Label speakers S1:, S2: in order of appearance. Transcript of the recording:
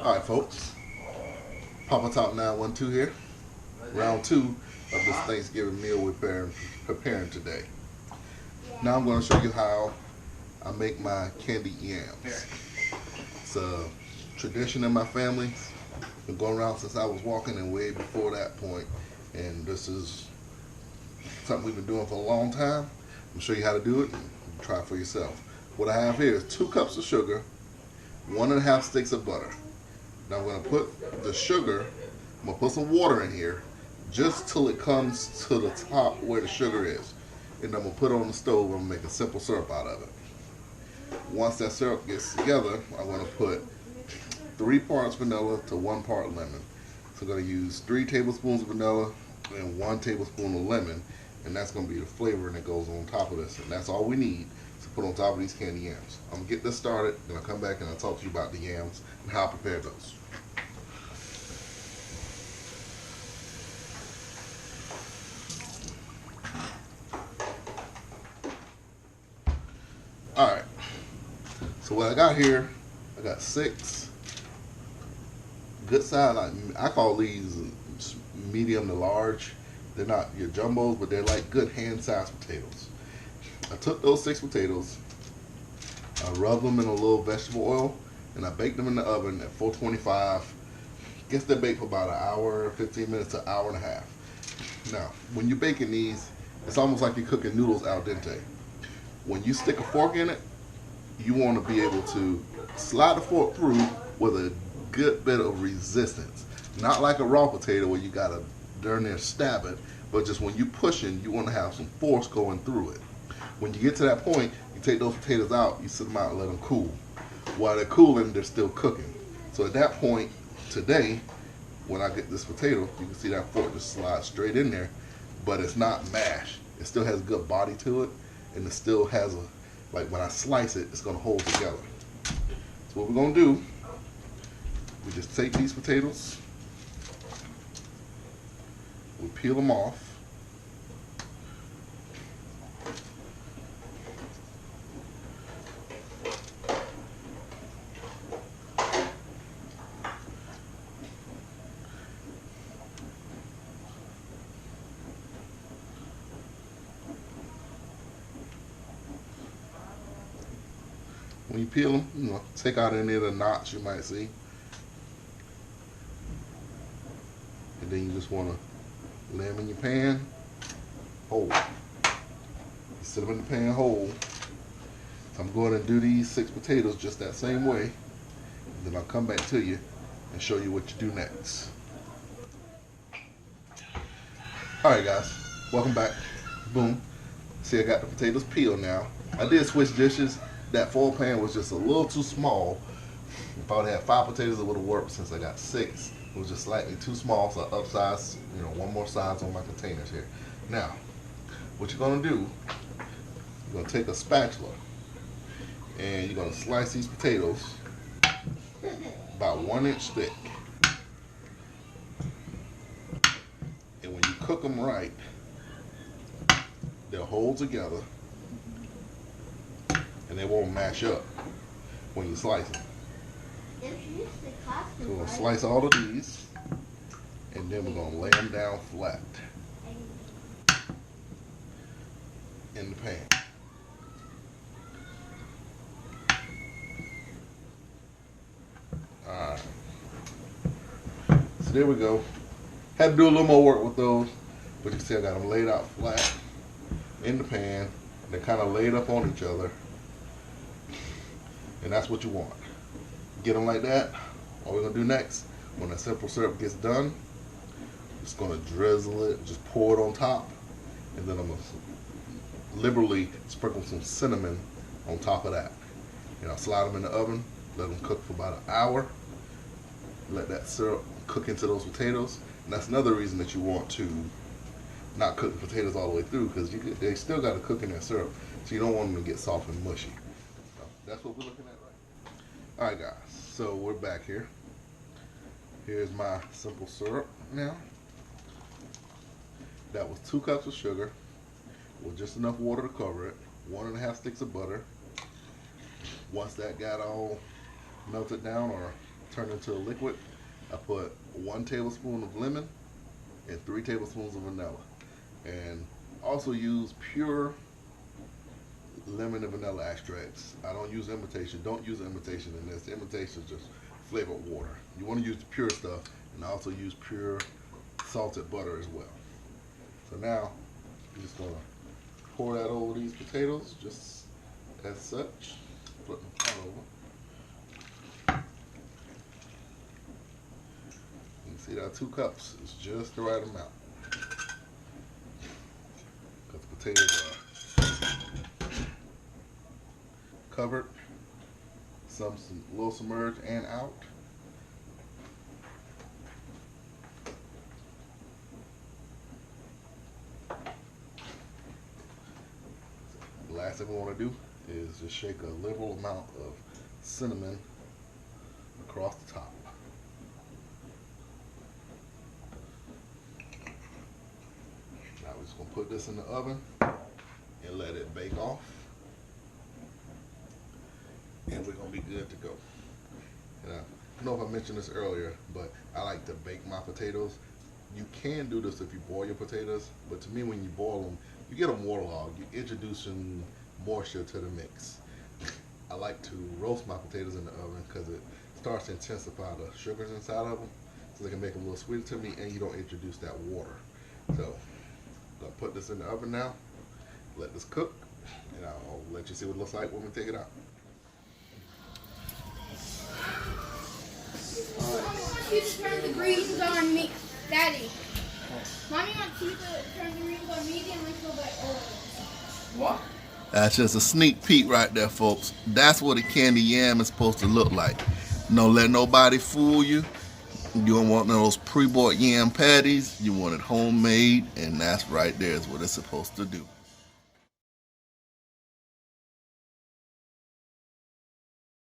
S1: Alright folks, Papa Top 912 here, round 2 of this Thanksgiving meal we're preparing today. Now I'm going to show you how I make my candied yams. It's a tradition in my family. It's been going around since I was walking and way before that point, and this is something we've been doing for a long time. I'm going to show you how to do it and try it for yourself. What I have here is 2 cups of sugar, 1.5 sticks of butter. Now I'm going to put the sugar, I'm going to put some water in here just till it comes to the top where the sugar is. And I'm going to put it on the stove and make a simple syrup out of it. Once that syrup gets together, I'm going to put 3 parts vanilla to 1 part lemon. So I'm going to use 3 tablespoons of vanilla and 1 tablespoon of lemon. And that's going to be the flavoring that goes on top of this. And that's all we need to put on top of these candy yams. I'm going to get this started, then I'll come back and I'll talk to you about the yams and how I prepare those. Alright, so what I got here, I got 6 good size, I call these medium to large. They're not your jumbos, but they're like good hand-sized potatoes. I took those 6 potatoes, I rubbed them in a little vegetable oil, and I baked them in the oven at 425. Guess they bake for about an hour, 15 minutes to an hour and a half. Now, when you're baking these, it's almost like you're cooking noodles al dente. When you stick a fork in it, you want to be able to slide the fork through with a good bit of resistance. Not like a raw potato where you gotta darn near stab it, but just when you're pushing, you want to have some force going through it. When you get to that point, you take those potatoes out, you sit them out and let them cool. While they're cooling, they're still cooking. So at that point, today, when I get this potato, you can see that fork just slides straight in there, but it's not mashed. It still has good body to it, and it still has a, like when I slice it, it's gonna hold together. So what we're gonna do, we just take these potatoes, we peel them off, when you peel them, you know, take out any of the knots you might see. And then you just want to lay them in your pan whole. You set them in the pan whole. So I'm going to do these 6 potatoes just that same way. And then I'll come back to you and show you what you do next. Alright guys, welcome back. Boom. See, I got the potatoes peeled now. I did switch dishes. That foil pan was just a little too small. If I would have had 5 potatoes, it would have worked. Since I got 6, it was just slightly too small, so I upsized, you know, 1 more size on my containers here. Now, what you're gonna do, you're gonna take a spatula and you're gonna slice these potatoes about 1 inch thick. And when you cook them right, they'll hold together and they won't mash up when you slice them. So we're going to slice all of these, and then we're going to lay them down flat in the pan. Alright. So there we go. Had to do a little more work with those, but you see I got them laid out flat in the pan. They're kind of laid up on each other. And that's what you want. Get them like that. All we're going to do next, when that simple syrup gets done, just going to drizzle it, just pour it on top, and then I'm going to liberally sprinkle some cinnamon on top of that. And I'll slide them in the oven, let them cook for about an hour, let that syrup cook into those potatoes. And that's another reason that you want to not cook the potatoes all the way through, because they still got to cook in that syrup, so you don't want them to get soft and mushy. So that's what we're looking at right now. Alright guys, so we're back here. Here's my simple syrup now. That was 2 cups of sugar with just enough water to cover it, 1.5 sticks of butter. Once that got all melted down or turned into a liquid, I put 1 tablespoon of lemon and 3 tablespoons of vanilla. And also use pure lemon and vanilla extracts. I don't use imitation. Don't use imitation in this. Imitation is just flavored water. You want to use the pure stuff, and also use pure salted butter as well. So now I'm just gonna pour that over these potatoes, just as such. Flip them all over. You can see that 2 cups is just the right amount. Because the potatoes are covered, some a little submerged and out. The last thing we want to do is just shake a liberal amount of cinnamon across the top. Now we're just going to put this in the oven and let it bake off. And we're going to be good to go. And I don't know if I mentioned this earlier, but I like to bake my potatoes. You can do this if you boil your potatoes, but to me when you boil them, you get them waterlogged. You're introducing moisture to the mix. I like to roast my potatoes in the oven because it starts to intensify the sugars inside of them, so they can make them a little sweeter to me, and you don't introduce that water. So I'm going to put this in the oven now, let this cook, and I'll let you see what it looks like when we take it out.
S2: Mommy wants you to turn the greens on me, Daddy. Mommy wants you to turn the greens on medium until they're orange.
S3: What?
S1: That's just a sneak peek right there, folks. That's what a candy yam is supposed to look like. Don't let nobody fool you. You don't want none of those pre-bought yam patties. You want it homemade, and that's right there is what it's supposed to do.